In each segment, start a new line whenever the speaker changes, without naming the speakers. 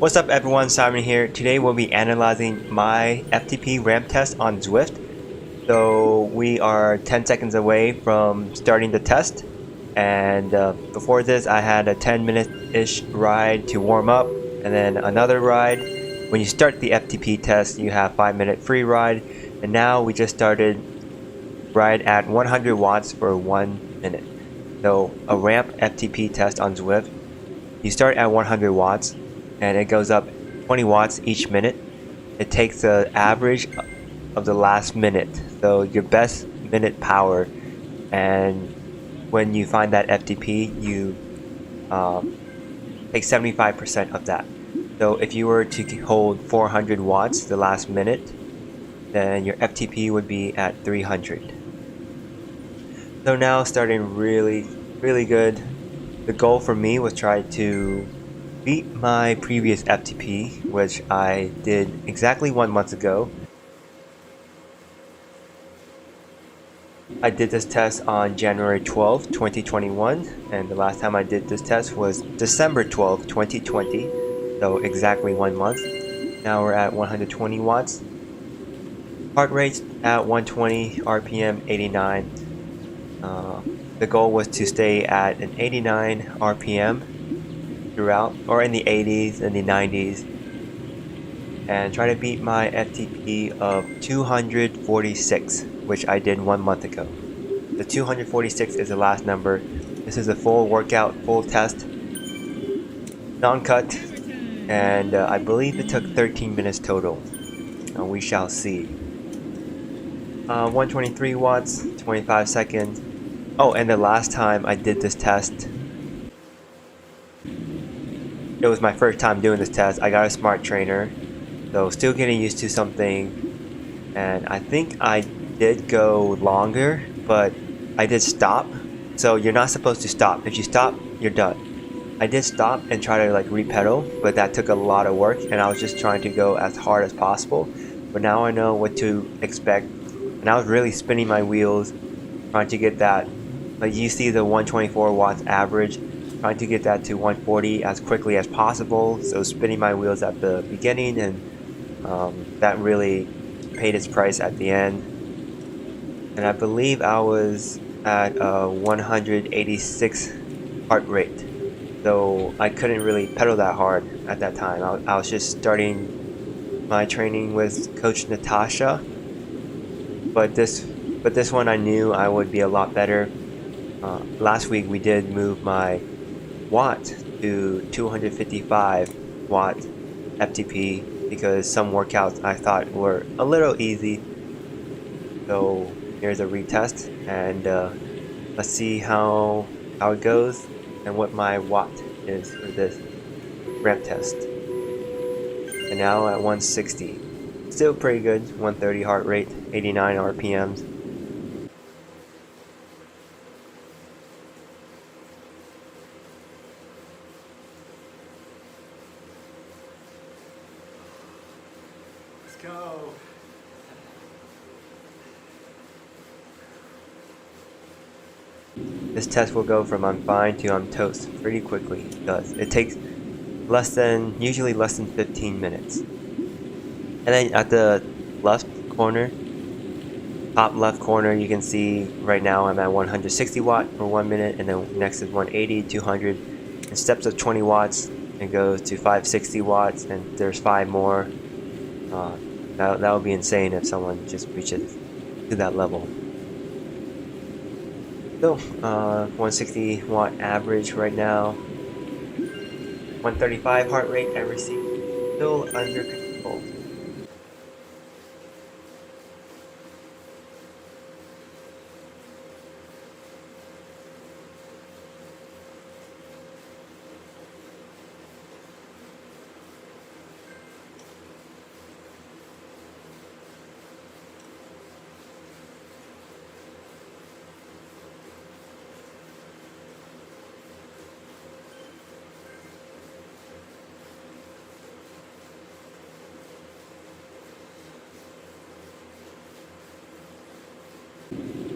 What's up everyone, Simon here. Today we'll be analyzing my FTP ramp test on Zwift. So we are 10 seconds away from starting the test, and before this I had a 10-minute-ish ride to warm up and then another ride. When you start the FTP test you have 5-minute free ride, and now we just started ride at 100 watts for 1 minute. So a ramp FTP test on Zwift, you start at 100 watts and it goes up 20 watts each minute. It takes the average of the last minute, so your best minute power, and when you find that FTP you take 75% of that. So if you were to hold 400 watts the last minute, then your FTP would be at 300. So now starting really good. The goal for me was try to beat my previous FTP, which I did exactly 1 month ago. I did this test on January 12th, 2021, and the last time I did this test was December 12th, 2020, so exactly 1 month. Now we're at 120 watts. Heart rate at 120, RPM 89. The goal was to stay at an 89 RPM throughout, or in the 80s and the 90s, and try to beat my FTP of 246, which I did 1 month ago. The 246 is the last number. This is a full workout, full test, non-cut, and I believe it took 13 minutes total. We shall see. 123 watts, 25 seconds. Oh, and the last time I did this test, it was my first time doing this test. I got a smart trainer, so still getting used to something, and I think I did go longer, but I did stop. So you're not supposed to stop. If you stop, you're done. I did stop and try to re-pedal, but that took a lot of work, and I was just trying to go as hard as possible. But now I know what to expect, and I was really spinning my wheels, trying to get that. Like you see the 124 watts average, trying to get that to 140 as quickly as possible. So spinning my wheels at the beginning, and that really paid its price at the end. And I believe I was at 186 heart rate, so I couldn't really pedal that hard at that time. I was just starting my training with Coach Natasha, but this one I knew I would be a lot better. Last week we did move my watt to 255 watt FTP because some workouts I thought were a little easy. So here's a retest, and let's see how it goes and what my watt is for this ramp test. And now at 160, still pretty good. 130 heart rate, 89 RPMs.
Go.
This test will go from I'm fine to I'm toast pretty quickly. It takes usually less than 15 minutes. And then at the left corner, top left corner, you can see right now I'm at 160 watt for 1 minute, and then next is 180, 200. It steps up 20 watts and goes to 560 watts, and there's 5 more. That would be insane if someone just reaches to that level. So 160 watt average right now, 135 heart rate, everything still under control.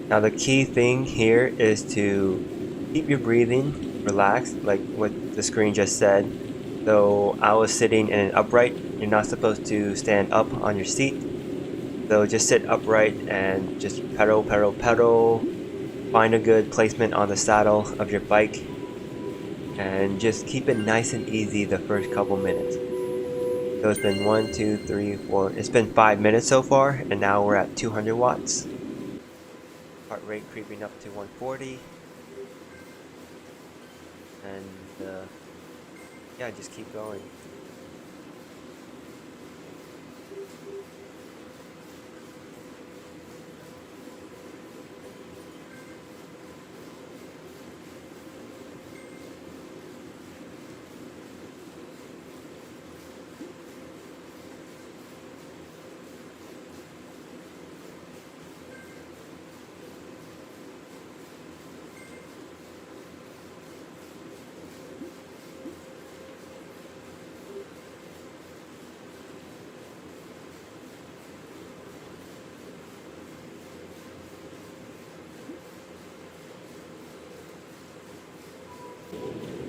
Now the key thing here is to keep your breathing relaxed, like what the screen just said, So I was sitting in an upright. You're not supposed to stand up on your seat. So just sit upright and just pedal, pedal, pedal. Find a good placement on the saddle of your bike. And just keep it nice and easy the first couple minutes. So it's been 1, 2, 3, 4. It's been 5 minutes so far, and now we're at 200 watts. Heart rate creeping up to 140. And yeah, just keep going.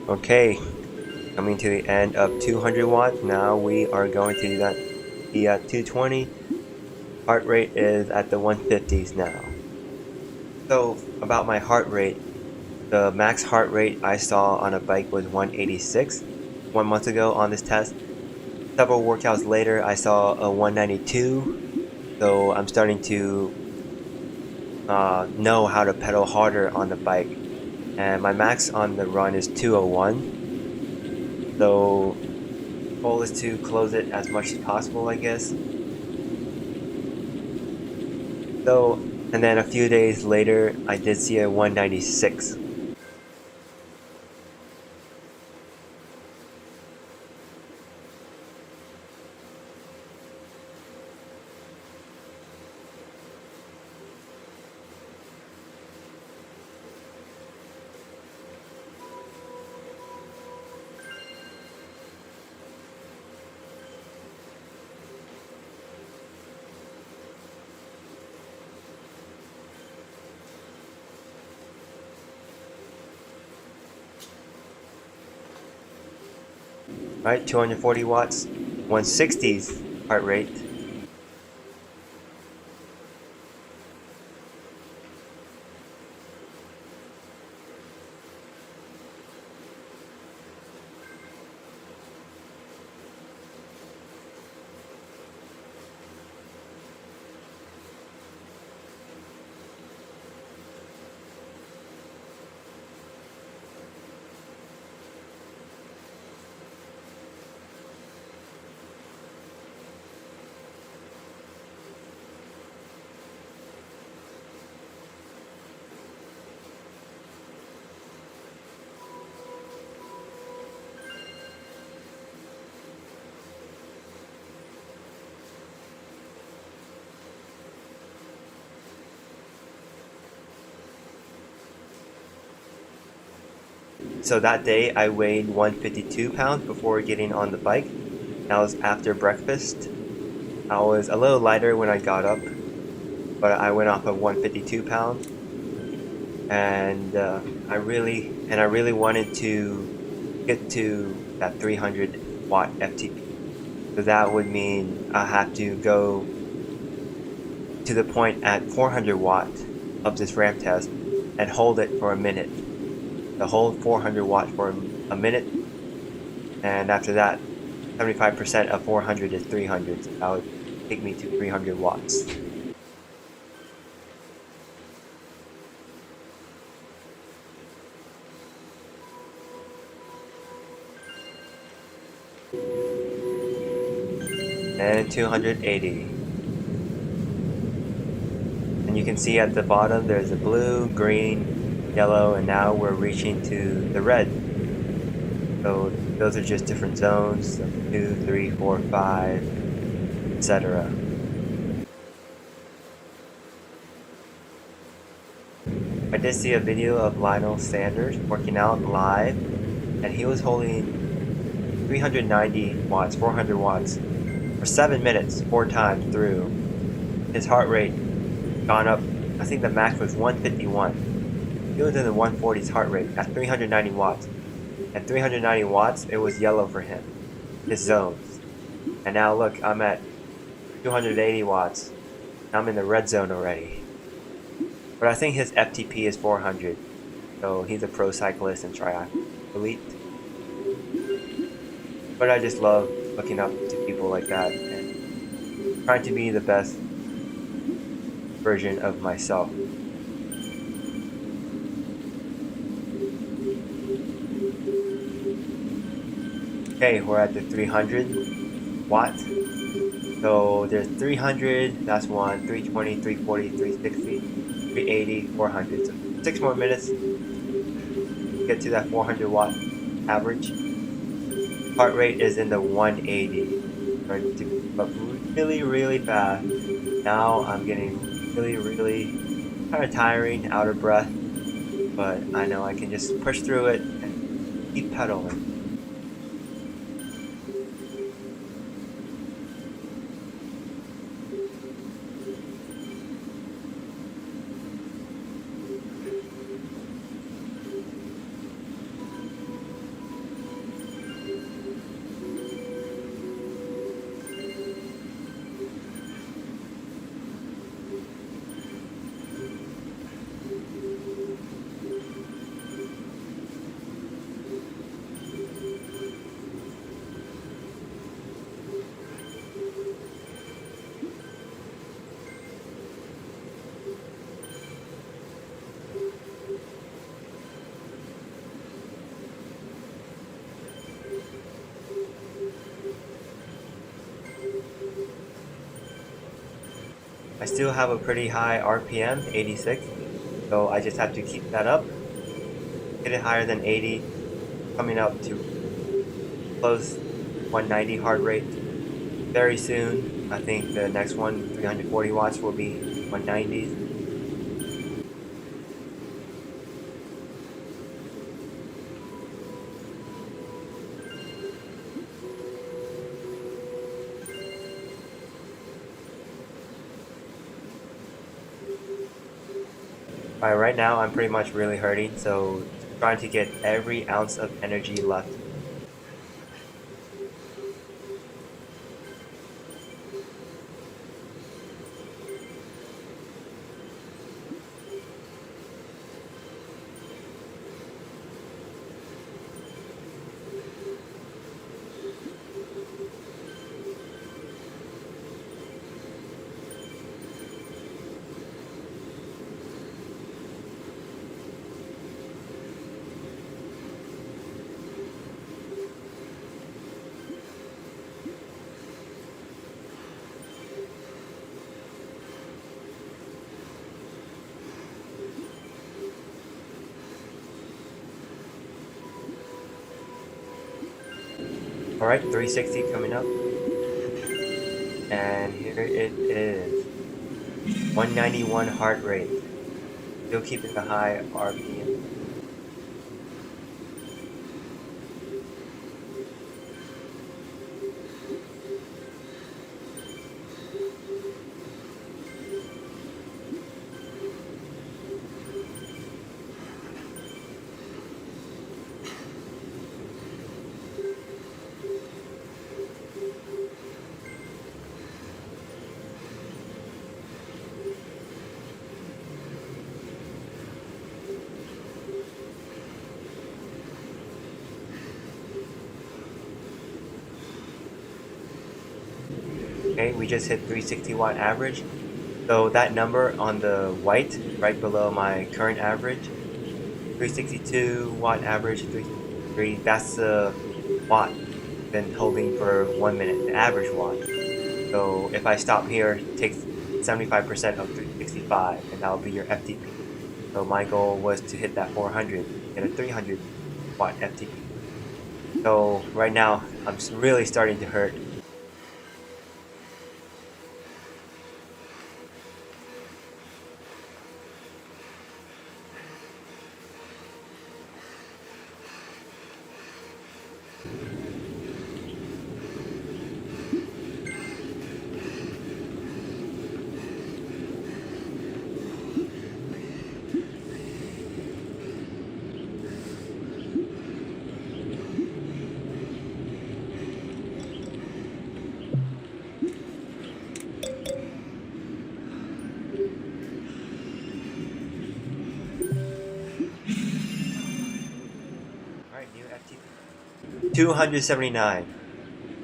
Okay, coming to the end of 200 watts. Now we are going to be at 220. Heart rate is at the 150s now. So about my heart rate, the max heart rate I saw on a bike was 186 1 month ago on this test. Several workouts later, I saw a 192. So I'm starting to know how to pedal harder on the bike. And my max on the run is 201. So goal is to close it as much as possible, I guess. So, and then a few days later, I did see a 196. Right, 240 watts, 160's heart rate. So that day I weighed 152 pounds before getting on the bike. That was after breakfast. I was a little lighter when I got up, but I went off of 152 pounds. And I really wanted to get to that 300 watt FTP. So that would mean I have to go to the point at 400 watts of this ramp test and hold it for a minute. To hold 400 watts for a minute, and after that, 75% of 400 is 300. So that would take me to 300 watts. And 280. And you can see at the bottom there's a blue, green, yellow, and now we're reaching to the red. So those are just different zones, 2, 3, 4, 5, etc. I did see a video of Lionel Sanders working out live, and he was holding 390 watts, 400 watts for 7 minutes, 4 times through. His heart rate gone up, I think the max was 151. He was in the 140s heart rate at 390 watts. and 390 watts, it was yellow for him, his zones. And now look, I'm at 280 watts. I'm in the red zone already. But I think his FTP is 400, so he's a pro cyclist and triathlete. But I just love looking up to people like that and trying to be the best version of myself. Okay, we're at the 300 watt. So there's 300, that's one, 320, 340, 360, 380, 400. So 6 more minutes to get to that 400 watt average. Heart rate is in the 180. Starting to go up really, really fast. Now I'm getting really kind of tiring, out of breath. But I know I can just push through it and keep pedaling. I still have a pretty high RPM, 86, so I just have to keep that up, get it higher than 80, coming up to close 190 heart rate very soon. I think the next one, 340 watts, will be 190s. Right now I'm pretty much really hurting, so trying to get every ounce of energy left. Alright, 360 coming up. And here it is. 191 heart rate. Still keeping the high RPM. Okay, we just hit 360 watt average. So that number on the white, right below my current average, 362 watt average, 363, that's the watt been holding for 1 minute, the average watt. So if I stop here, it takes 75% of 365, and that'll be your FTP. So my goal was to hit that 400, get a 300 watt FTP. So right now, I'm really starting to hurt. 279.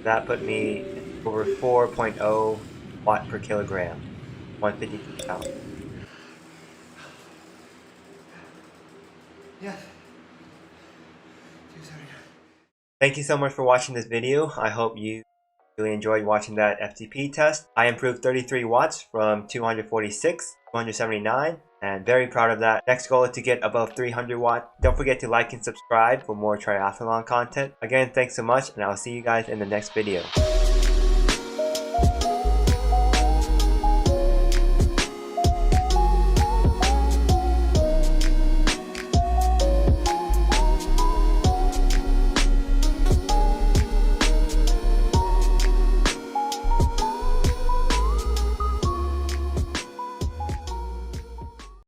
That put me over 4.0 watt per kilogram, 152 pounds.
Yeah.
Thank you so much for watching this video. I hope you really enjoyed watching that FTP test. I improved 33 watts from 246 to 279 and very proud of that. Next goal is to get above 300 watts. Don't forget to like and subscribe for more triathlon content. Again, thanks so much and I'll see you guys in the next video.